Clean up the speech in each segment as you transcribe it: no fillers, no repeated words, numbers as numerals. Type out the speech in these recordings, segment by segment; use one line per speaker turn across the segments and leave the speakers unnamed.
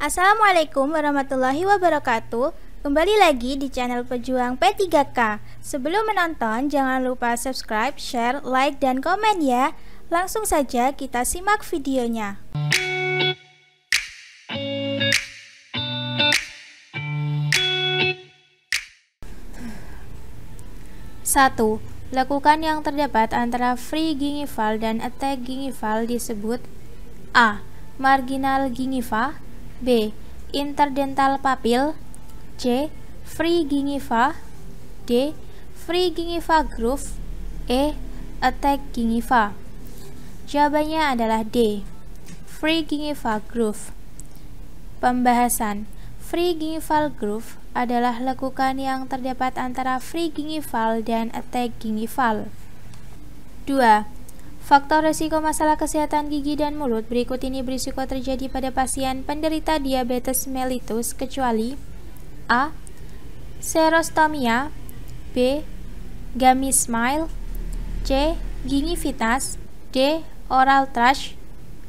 Assalamualaikum warahmatullahi wabarakatuh. Kembali lagi di channel Pejuang P3K. Sebelum menonton, jangan lupa subscribe, share, like, dan komen ya. Langsung saja kita simak videonya. 1. Lekukan yang terdapat antara free gingival dan attack gingival disebut A. Marginal gingiva, B. Interdental papil, C. Free gingiva, D. Free gingiva groove, E. Attack gingiva. Jawabannya adalah D. Free gingiva groove. Pembahasan. Free gingival groove adalah lekukan yang terdapat antara free gingival dan attack gingival. 2. Faktor resiko masalah kesehatan gigi dan mulut berikut ini berisiko terjadi pada pasien penderita diabetes mellitus kecuali A. Xerostomia, B. Gummy smile, C. Gingivitas, D. Oral thrush,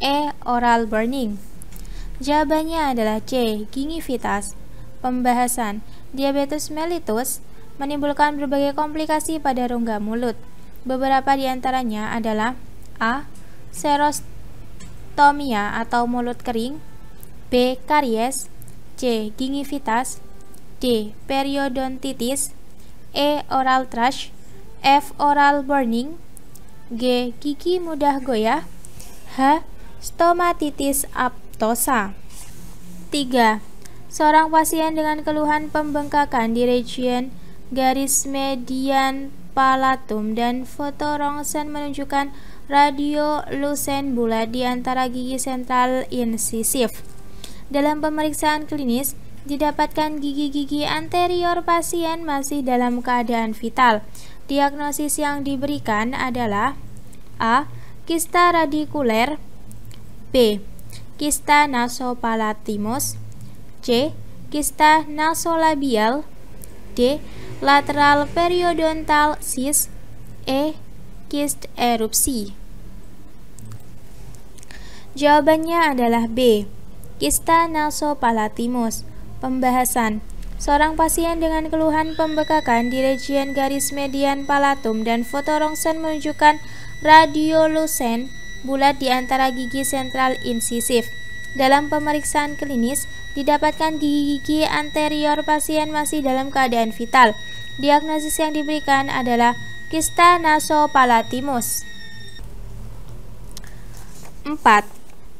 E. Oral burning. Jawabannya adalah C. Gingivitas. Pembahasan. Diabetes mellitus menimbulkan berbagai komplikasi pada rongga mulut. Beberapa di antaranya adalah A. Xerostomia atau mulut kering, B. Karies, C. Gingivitas, D. Periodontitis, E. Oral thrush, F. Oral burning, G. Gigi mudah goyah, H. Stomatitis aptosa. 3. Seorang pasien dengan keluhan pembengkakan di region garis median palatum dan foto rongsen menunjukkan radiolucent bulat di antara gigi sentral insisif. Dalam pemeriksaan klinis, didapatkan gigi-gigi anterior pasien masih dalam keadaan vital. Diagnosis yang diberikan adalah A. Kista radikuler, B. Kista nasopalatimos, C. Kista nasolabial, D. Lateral periodontal cyst, E. Kist erupsi. Jawabannya adalah B. Kista nasopalatimos. Pembahasan. Seorang pasien dengan keluhan pembekakan di region garis median palatum dan foto rongsen menunjukkan radiolucent bulat di antara gigi sentral insisif. Dalam pemeriksaan klinis, didapatkan gigi-gigi anterior pasien masih dalam keadaan vital. Diagnosis yang diberikan adalah kista nasopalatimos. 4.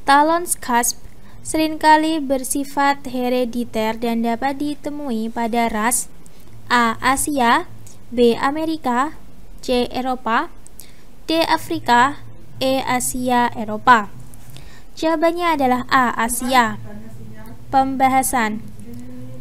Talons cusp seringkali bersifat herediter dan dapat ditemui pada ras A. Asia, B. Amerika, C. Eropa, D. Afrika, E. Asia Eropa. Jawabannya adalah A. Asia. Pembahasan.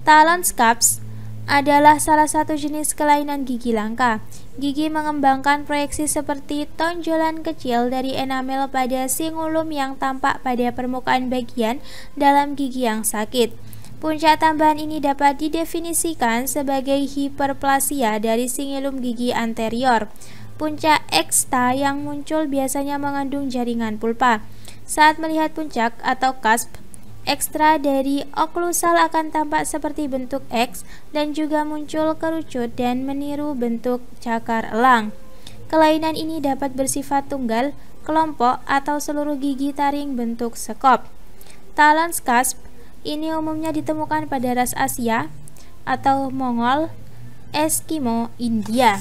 Talons cusp adalah salah satu jenis kelainan gigi langka. Gigi mengembangkan proyeksi seperti tonjolan kecil dari enamel pada singulum yang tampak pada permukaan bagian dalam gigi yang sakit. Puncak tambahan ini dapat didefinisikan sebagai hiperplasia dari singulum gigi anterior. Puncak eksta yang muncul biasanya mengandung jaringan pulpa. Saat melihat puncak atau cusp, ekstra dari oklusal akan tampak seperti bentuk X dan juga muncul kerucut dan meniru bentuk cakar elang. Kelainan ini dapat bersifat tunggal, kelompok, atau seluruh gigi taring bentuk sekop. Talons cusp ini umumnya ditemukan pada ras Asia atau Mongol, Eskimo, India.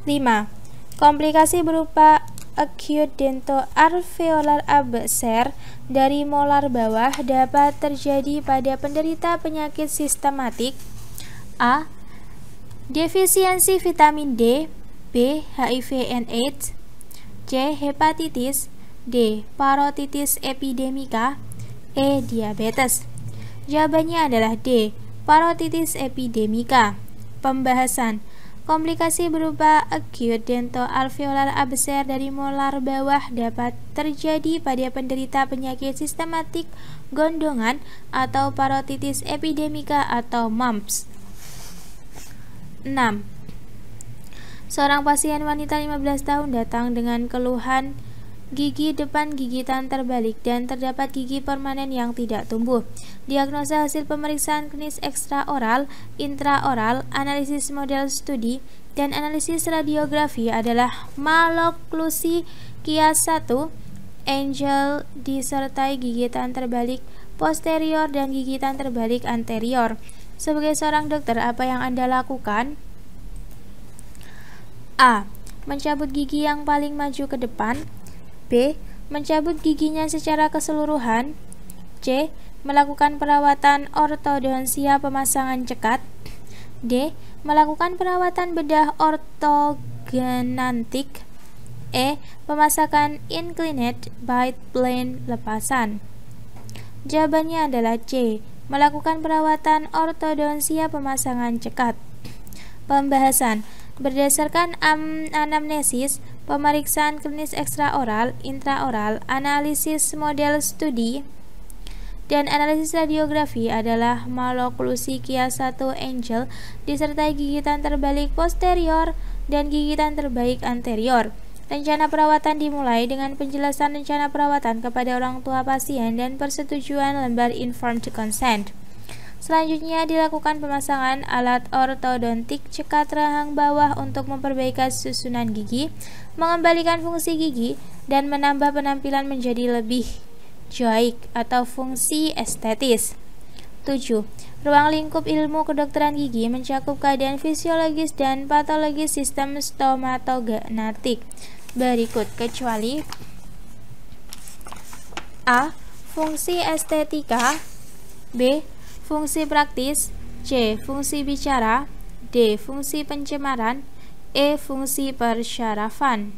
5. Komplikasi berupa acute dentoalveolar abscess dari molar bawah dapat terjadi pada penderita penyakit sistematik A. Defisiensi vitamin D, B. HIV/AIDS, C. Hepatitis, D. Parotitis epidemika, E. Diabetes. Jawabannya adalah D. Parotitis epidemika. Pembahasan. Komplikasi berupa acute dentoalveolar abscess dari molar bawah dapat terjadi pada penderita penyakit sistematik gondongan atau parotitis epidemika atau mumps. 6. Seorang pasien wanita 15 tahun datang dengan keluhan gigi depan gigitan terbalik, dan terdapat gigi permanen yang tidak tumbuh. Diagnosa hasil pemeriksaan klinis ekstraoral, intraoral, analisis model studi, dan analisis radiografi adalah maloklusi kias 1, Angel disertai gigitan terbalik posterior dan gigitan terbalik anterior. Sebagai seorang dokter, apa yang Anda lakukan? A. Mencabut gigi yang paling maju ke depan. B. Mencabut giginya secara keseluruhan. C. Melakukan perawatan ortodonsia pemasangan cekat. D. Melakukan perawatan bedah ortognantik. E. Pemasakan inclinate bite plane lepasan. Jawabannya adalah C. Melakukan perawatan ortodonsia pemasangan cekat. Pembahasan. Berdasarkan anamnesis, pemeriksaan klinis ekstraoral, intraoral, analisis model studi, dan analisis radiografi adalah maloklusi kias 1 Angel disertai gigitan terbalik posterior dan gigitan terbalik anterior. Rencana perawatan dimulai dengan penjelasan rencana perawatan kepada orang tua pasien dan persetujuan lembar informed consent. Selanjutnya dilakukan pemasangan alat ortodontik cekat rahang bawah untuk memperbaiki susunan gigi, mengembalikan fungsi gigi, dan menambah penampilan menjadi lebih baik atau fungsi estetis. 7. Ruang lingkup ilmu kedokteran gigi mencakup keadaan fisiologis dan patologis sistem stomatognatik berikut kecuali A. Fungsi estetika, B. Fungsi praktis, C. Fungsi bicara, D. Fungsi pencemaran, E. Fungsi persyarafan.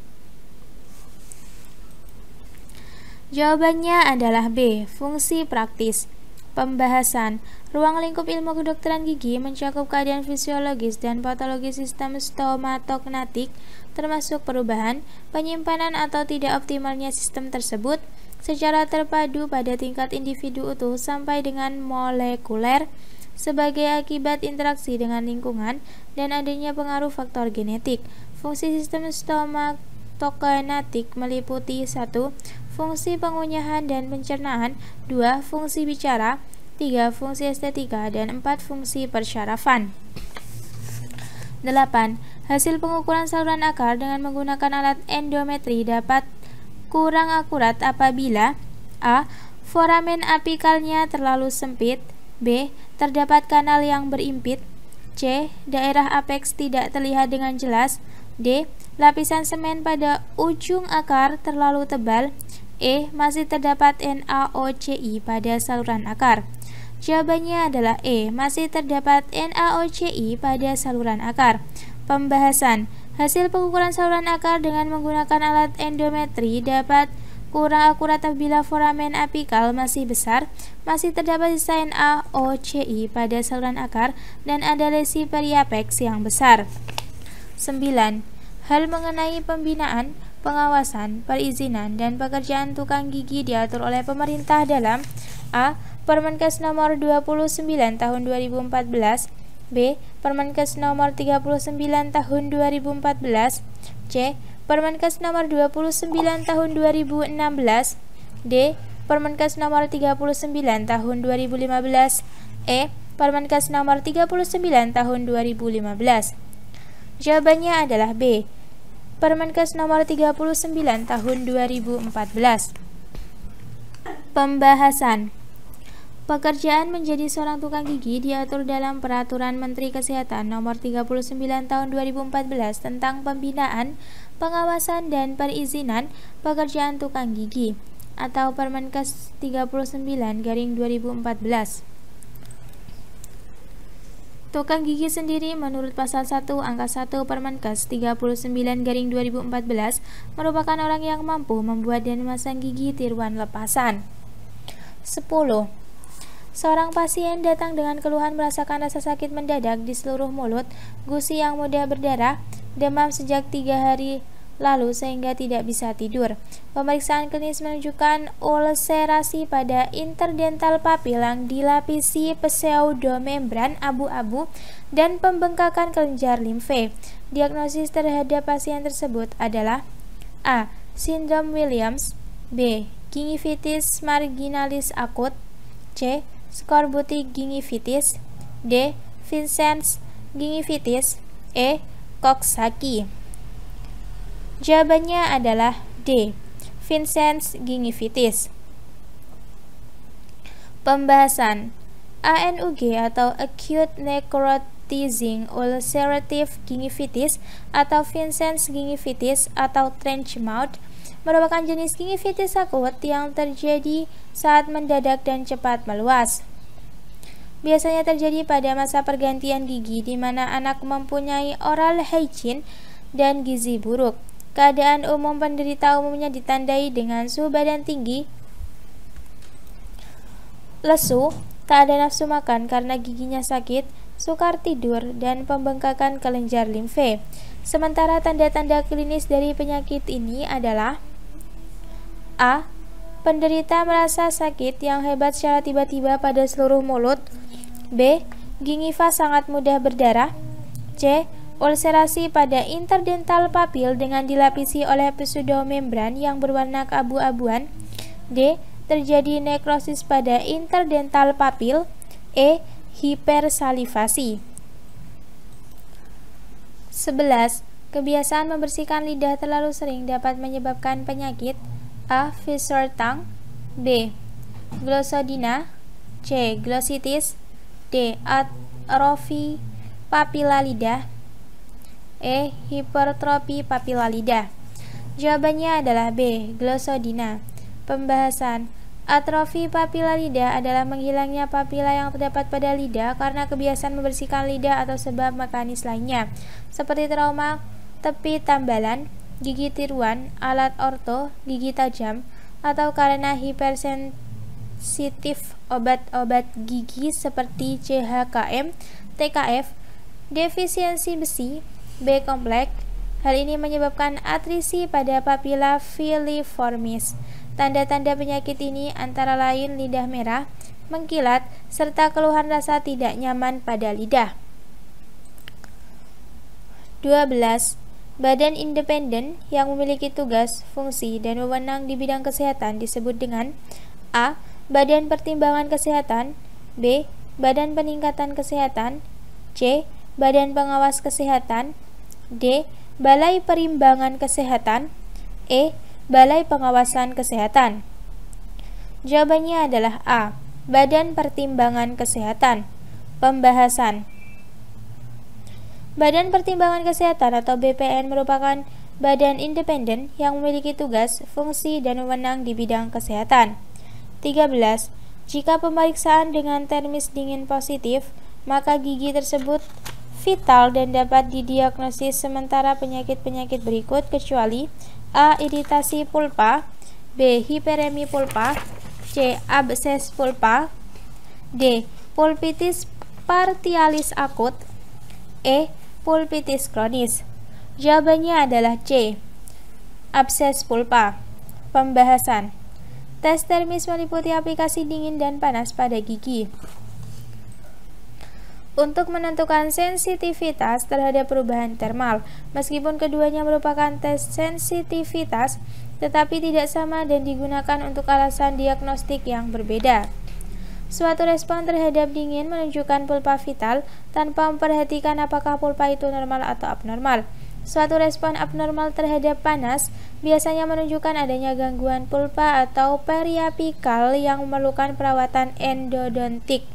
Jawabannya adalah B. Fungsi praktis. Pembahasan. Ruang lingkup ilmu kedokteran gigi mencakup keadaan fisiologis dan patologis sistem stomatognatik, termasuk perubahan, penyimpanan atau tidak optimalnya sistem tersebut secara terpadu pada tingkat individu utuh sampai dengan molekuler sebagai akibat interaksi dengan lingkungan dan adanya pengaruh faktor genetik. Fungsi sistem stomatognatik meliputi 1. Fungsi pengunyahan dan pencernaan, 2. Fungsi bicara, 3. Fungsi estetika, dan 4. Fungsi persyarafan. 8. Hasil pengukuran saluran akar dengan menggunakan alat endometri dapat kurang akurat apabila A. Foramen apikalnya terlalu sempit, B. Terdapat kanal yang berimpit, C. Daerah apeks tidak terlihat dengan jelas, D. Lapisan semen pada ujung akar terlalu tebal, E. Masih terdapat NaOCI pada saluran akar. Jawabannya adalah E. Masih terdapat NaOCI pada saluran akar. Pembahasan. Hasil pengukuran saluran akar dengan menggunakan alat endometri dapat kurang akurat apabila foramen apikal masih besar, masih terdapat sisa NaOCI pada saluran akar, dan ada lesi periapeks yang besar. 9. Hal mengenai pembinaan, pengawasan, perizinan, dan pekerjaan tukang gigi diatur oleh pemerintah dalam A. Permenkes nomor 29 tahun 2014, B. Permenkes nomor 39 tahun 2014, C. Permenkes nomor 29 tahun 2016, D. Permenkes nomor 39 tahun 2015, E. Permenkes nomor 39 tahun 2015. Jawabannya adalah B. Permenkes nomor 39 tahun 2014. Pembahasan. Pekerjaan menjadi seorang tukang gigi diatur dalam Peraturan Menteri Kesehatan Nomor 39 Tahun 2014 tentang pembinaan, pengawasan, dan perizinan pekerjaan tukang gigi atau Permenkes 39/2014. Tukang gigi sendiri menurut pasal 1 angka 1 Permenkes 39/2014 merupakan orang yang mampu membuat dan memasang gigi tiruan lepasan. 10. Seorang pasien datang dengan keluhan merasakan rasa sakit mendadak di seluruh mulut, gusi yang mudah berdarah, demam sejak 3 hari lalu sehingga tidak bisa tidur. Pemeriksaan klinis menunjukkan ulserasi pada interdental papil yang dilapisi pseudomembran abu-abu dan pembengkakan kelenjar limfe. Diagnosis terhadap pasien tersebut adalah A. Sindrom Williams, B. Gingivitis marginalis akut, C. Scorbutic gingivitis, D. Vincent's gingivitis, E. Coxsackie. Jawabannya adalah D. Vincent's gingivitis. Pembahasan ANUG atau Acute Necrotizing Ulcerative Gingivitis atau Vincent's gingivitis atau trench mouth merupakan jenis gingivitis akut yang terjadi saat mendadak dan cepat meluas. Biasanya terjadi pada masa pergantian gigi di mana anak mempunyai oral hygiene dan gizi buruk. Keadaan umum penderita umumnya ditandai dengan suhu badan tinggi, lesu, tak ada nafsu makan karena giginya sakit, sukar tidur, dan pembengkakan kelenjar limfe. Sementara tanda-tanda klinis dari penyakit ini adalah A. Penderita merasa sakit yang hebat secara tiba-tiba pada seluruh mulut. B. Gingiva sangat mudah berdarah. C. Ulcerasi pada interdental papil dengan dilapisi oleh pseudomembran yang berwarna keabu-abuan. D. Terjadi nekrosis pada interdental papil. E. Hipersalivasi. 11. Kebiasaan membersihkan lidah terlalu sering dapat menyebabkan penyakit A. Fissure tongue, B. Glossodina, C. Glossitis, D. Atrofi papila lidah, E. Hipertrofi papila lidah. Jawabannya adalah B. Glossodina. Pembahasan atrofi papila lidah adalah menghilangnya papila yang terdapat pada lidah karena kebiasaan membersihkan lidah atau sebab mekanis lainnya, seperti trauma tepi tambalan, gigi tiruan, alat orto, gigi tajam, atau karena hipersensitif obat-obat gigi seperti CHKM, TKF, defisiensi besi, B kompleks. Hal ini menyebabkan atrisi pada papila filiformis. Tanda-tanda penyakit ini antara lain lidah merah, mengkilat, serta keluhan rasa tidak nyaman pada lidah. 12. Badan independen yang memiliki tugas, fungsi, dan wewenang di bidang kesehatan disebut dengan A. Badan Pertimbangan Kesehatan, B. Badan Peningkatan Kesehatan, C. Badan Pengawas Kesehatan, D. Balai Perimbangan Kesehatan, E. Balai Pengawasan Kesehatan. Jawabannya adalah A. Badan Pertimbangan Kesehatan. Pembahasan Badan Pertimbangan Kesehatan atau BPN merupakan badan independen yang memiliki tugas, fungsi, dan wewenang di bidang kesehatan. 13. Jika pemeriksaan dengan termis dingin positif, maka gigi tersebut vital dan dapat didiagnosis sementara penyakit-penyakit berikut kecuali A. Iritasi pulpa, B. Hiperemi pulpa, C. Abses pulpa, D. Pulpitis partialis akut, E. Pulpitis kronis. Jawabannya adalah C. Abses pulpa. Pembahasan tes termis meliputi aplikasi dingin dan panas pada gigi untuk menentukan sensitivitas terhadap perubahan termal. Meskipun keduanya merupakan tes sensitivitas, tetapi tidak sama dan digunakan untuk alasan diagnostik yang berbeda. Suatu respon terhadap dingin menunjukkan pulpa vital tanpa memperhatikan apakah pulpa itu normal atau abnormal. Suatu respon abnormal terhadap panas biasanya menunjukkan adanya gangguan pulpa atau periapikal yang memerlukan perawatan endodontik.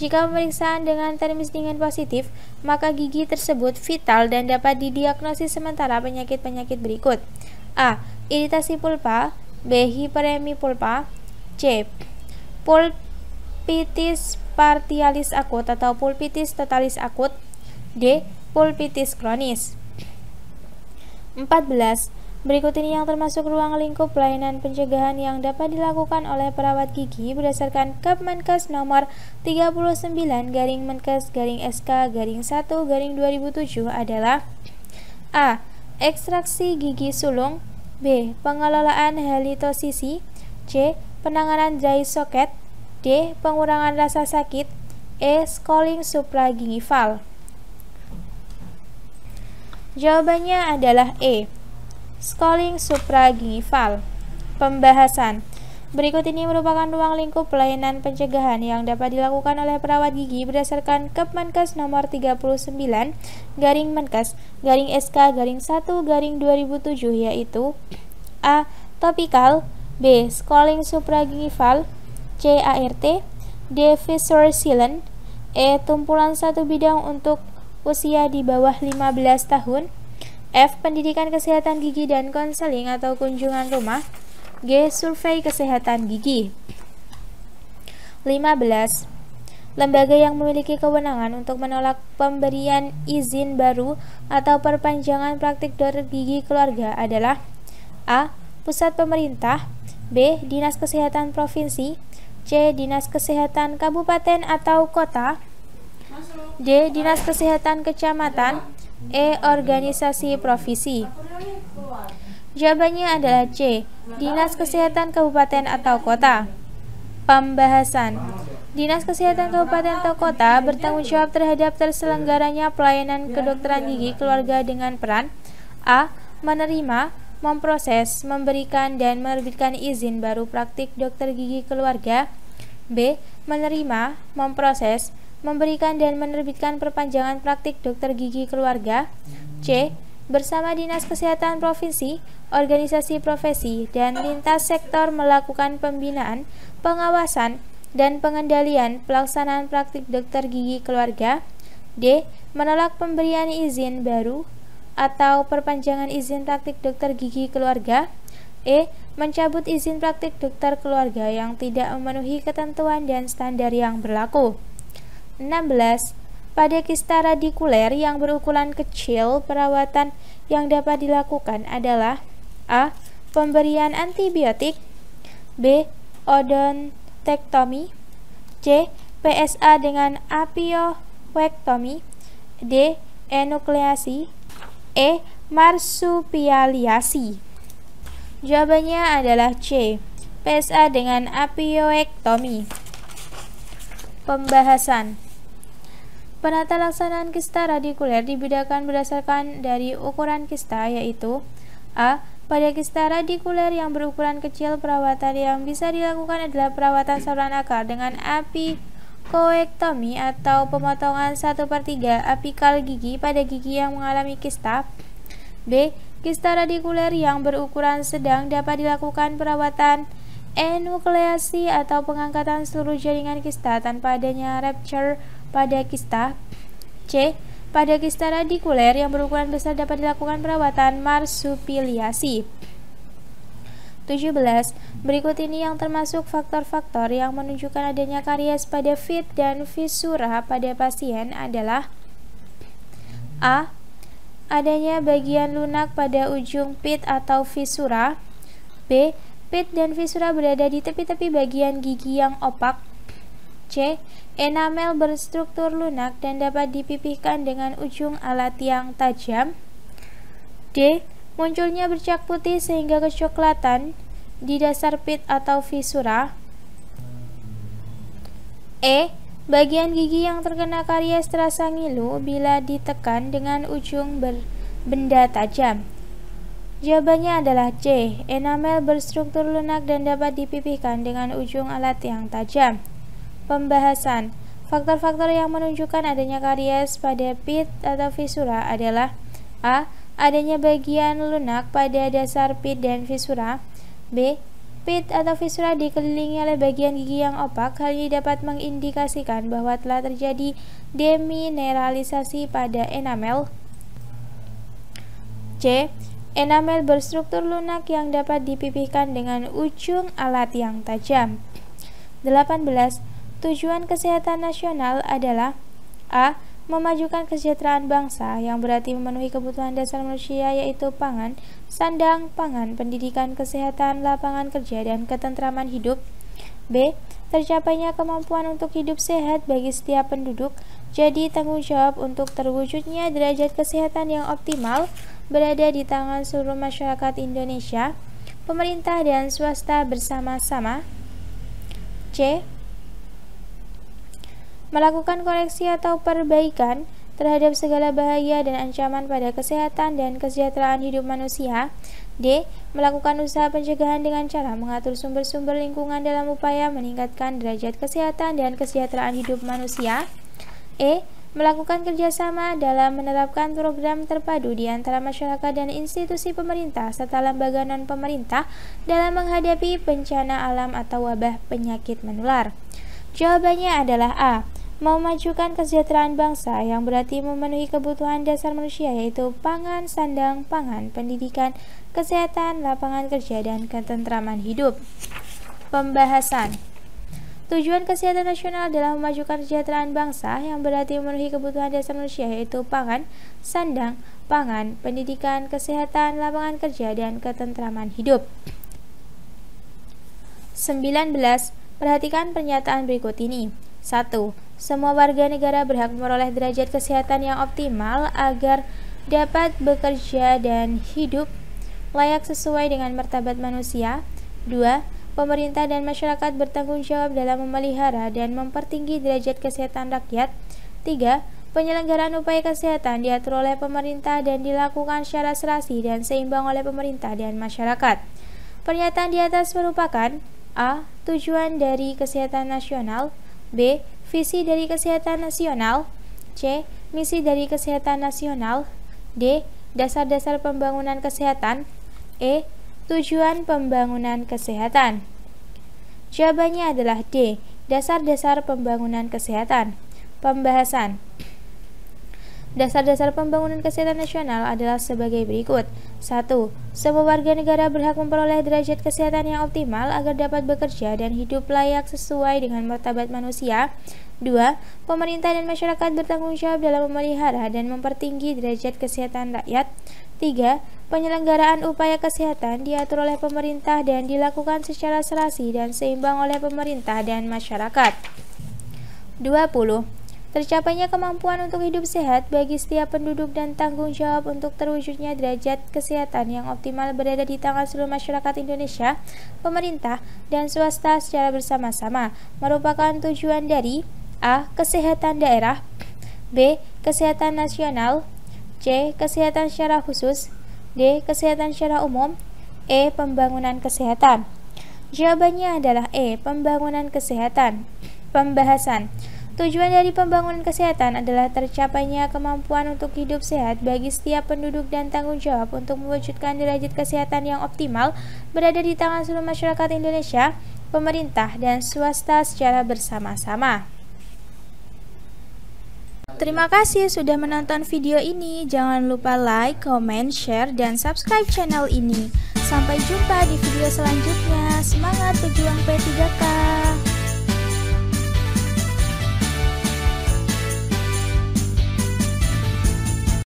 Jika pemeriksaan dengan termis dingin positif, maka gigi tersebut vital dan dapat didiagnosis sementara penyakit-penyakit berikut. A. Iritasi pulpa, B. Hiperemi pulpa, C. Pulpitis partialis akut atau pulpitis totalis akut, D. Pulpitis kronis. 14. Berikut ini yang termasuk ruang lingkup pelayanan pencegahan yang dapat dilakukan oleh perawat gigi berdasarkan Kepmenkes nomor 39-Menkes-SK-1-2007 adalah A. Ekstraksi gigi sulung, B. Pengelolaan halitosisi, C. Penanganan dry socket, D. Pengurangan rasa sakit, E. Schooling supragingival. Jawabannya adalah E. Schooling supragingival. Pembahasan. Berikut ini merupakan ruang lingkup pelayanan pencegahan yang dapat dilakukan oleh perawat gigi berdasarkan Kepmenkes nomor 39-Menkes-SK-1-2007, yaitu A. Topikal, B. Schooling supragingival, C. ART, D. Fissure Sealant, E. Tumpulan satu bidang untuk usia di bawah 15 tahun, F. Pendidikan kesehatan gigi dan konseling atau kunjungan rumah, G. Survei kesehatan gigi. 15. Lembaga yang memiliki kewenangan untuk menolak pemberian izin baru atau perpanjangan praktik dokter gigi keluarga adalah A. Pusat pemerintah, B. Dinas Kesehatan Provinsi, C. Dinas Kesehatan Kabupaten atau Kota, D. Dinas Kesehatan Kecamatan, E. Organisasi Provisi. Jawabannya adalah C. Dinas Kesehatan Kabupaten atau Kota. Pembahasan. Dinas Kesehatan Kabupaten atau Kota bertanggung jawab terhadap terselenggaranya pelayanan kedokteran gigi keluarga dengan peran A. Menerima, memproses, memberikan, dan menerbitkan izin baru praktik dokter gigi keluarga, B. Menerima, memproses, memberikan, dan menerbitkan perpanjangan praktik dokter gigi keluarga, C. Bersama Dinas Kesehatan Provinsi, organisasi profesi, dan lintas sektor melakukan pembinaan, pengawasan, dan pengendalian pelaksanaan praktik dokter gigi keluarga, D. Menolak pemberian izin baru atau perpanjangan izin praktik dokter gigi keluarga, E. Mencabut izin praktik dokter keluarga yang tidak memenuhi ketentuan dan standar yang berlaku. 16. Pada kista radikuler yang berukuran kecil, perawatan yang dapat dilakukan adalah A. Pemberian antibiotik, B. Odontektomi, C. PSA dengan apioektomi, D. Enukleasi, E. Marsupialiasi. Jawabannya adalah C. PSA dengan apioektomi. Pembahasan. Penata laksanaan kista radikuler dibedakan berdasarkan dari ukuran kista, yaitu A. Pada kista radikuler yang berukuran kecil, perawatan yang bisa dilakukan adalah perawatan saluran akar dengan apikoektomi atau pemotongan 1/3 apikal gigi pada gigi yang mengalami kista. B. Kista radikuler yang berukuran sedang dapat dilakukan perawatan enukleasi atau pengangkatan seluruh jaringan kista tanpa adanya rupture pada kista. C. Pada kista radikuler yang berukuran besar dapat dilakukan perawatan marsupiliasi. 17. Berikut ini yang termasuk faktor-faktor yang menunjukkan adanya karies pada pit dan fisura pada pasien adalah A. Adanya bagian lunak pada ujung pit atau fisura, B. Pit dan fisura berada di tepi-tepi bagian gigi yang opak, C. Enamel berstruktur lunak dan dapat dipipihkan dengan ujung alat yang tajam, D. Munculnya bercak putih sehingga kecoklatan di dasar pit atau fisura, E. Bagian gigi yang terkena karies terasa ngilu bila ditekan dengan ujung benda tajam. Jawabannya adalah C. Enamel berstruktur lunak dan dapat dipipihkan dengan ujung alat yang tajam. Pembahasan. Faktor-faktor yang menunjukkan adanya karies pada pit atau fisura adalah A. Adanya bagian lunak pada dasar pit dan fisura, B. Pit atau fisura dikelilingi oleh bagian gigi yang opak. Hal ini dapat mengindikasikan bahwa telah terjadi demineralisasi pada enamel. C. Enamel berstruktur lunak yang dapat dipipihkan dengan ujung alat yang tajam. 18. Tujuan kesehatan nasional adalah A. Memajukan kesejahteraan bangsa, yang berarti memenuhi kebutuhan dasar manusia yaitu pangan, sandang pangan, pendidikan, kesehatan, lapangan kerja, dan ketentraman hidup. B. Tercapainya kemampuan untuk hidup sehat bagi setiap penduduk, jadi tanggung jawab untuk terwujudnya derajat kesehatan yang optimal berada di tangan seluruh masyarakat Indonesia, pemerintah dan swasta bersama-sama. C. Melakukan koreksi atau perbaikan terhadap segala bahaya dan ancaman pada kesehatan dan kesejahteraan hidup manusia, D. Melakukan usaha pencegahan dengan cara mengatur sumber-sumber lingkungan dalam upaya meningkatkan derajat kesehatan dan kesejahteraan hidup manusia. E. Melakukan kerjasama dalam menerapkan program terpadu di antara masyarakat dan institusi pemerintah serta lembaga non-pemerintah dalam menghadapi bencana alam atau wabah penyakit menular. Jawabannya adalah A. Memajukan kesejahteraan bangsa, yang berarti memenuhi kebutuhan dasar manusia yaitu pangan, sandang, pangan, pendidikan, kesehatan, lapangan kerja, dan ketentraman hidup. Pembahasan. Tujuan kesehatan nasional adalah memajukan kesejahteraan bangsa, yang berarti memenuhi kebutuhan dasar manusia yaitu pangan, sandang, pangan, pendidikan, kesehatan, lapangan kerja, dan ketentraman hidup. 19. Perhatikan pernyataan berikut ini. 1. Semua warga negara berhak memperoleh derajat kesehatan yang optimal agar dapat bekerja dan hidup layak sesuai dengan martabat manusia. 2. Pemerintah dan masyarakat bertanggung jawab dalam memelihara dan mempertinggi derajat kesehatan rakyat. 3. Penyelenggaraan upaya kesehatan diatur oleh pemerintah dan dilakukan secara serasi dan seimbang oleh pemerintah dan masyarakat. Pernyataan di atas merupakan A. Tujuan dari kesehatan nasional, B. Visi dari kesehatan nasional, C. Misi dari kesehatan nasional, D. Dasar-dasar pembangunan kesehatan, E. Tujuan pembangunan kesehatan. Jawabannya adalah D. Dasar-dasar pembangunan kesehatan. Pembahasan. Dasar-dasar pembangunan kesehatan nasional adalah sebagai berikut. 1. Semua warga negara berhak memperoleh derajat kesehatan yang optimal agar dapat bekerja dan hidup layak sesuai dengan martabat manusia. 2. Pemerintah dan masyarakat bertanggung jawab dalam memelihara dan mempertinggi derajat kesehatan rakyat. 3. Penyelenggaraan upaya kesehatan diatur oleh pemerintah dan dilakukan secara serasi dan seimbang oleh pemerintah dan masyarakat. 20. Tercapainya kemampuan untuk hidup sehat bagi setiap penduduk dan tanggung jawab untuk terwujudnya derajat kesehatan yang optimal berada di tangan seluruh masyarakat Indonesia, pemerintah, dan swasta secara bersama-sama, merupakan tujuan dari A. Kesehatan daerah, B. Kesehatan nasional, C. Kesehatan secara khusus, D. Kesehatan secara umum, E. Pembangunan kesehatan. Jawabannya adalah E. Pembangunan kesehatan. Pembahasan. Tujuan dari pembangunan kesehatan adalah tercapainya kemampuan untuk hidup sehat bagi setiap penduduk dan tanggung jawab untuk mewujudkan derajat kesehatan yang optimal berada di tangan seluruh masyarakat Indonesia, pemerintah, dan swasta secara bersama-sama. Terima kasih sudah menonton video ini. Jangan lupa like, comment, share, dan subscribe channel ini. Sampai jumpa di video selanjutnya. Semangat berjuang P3K!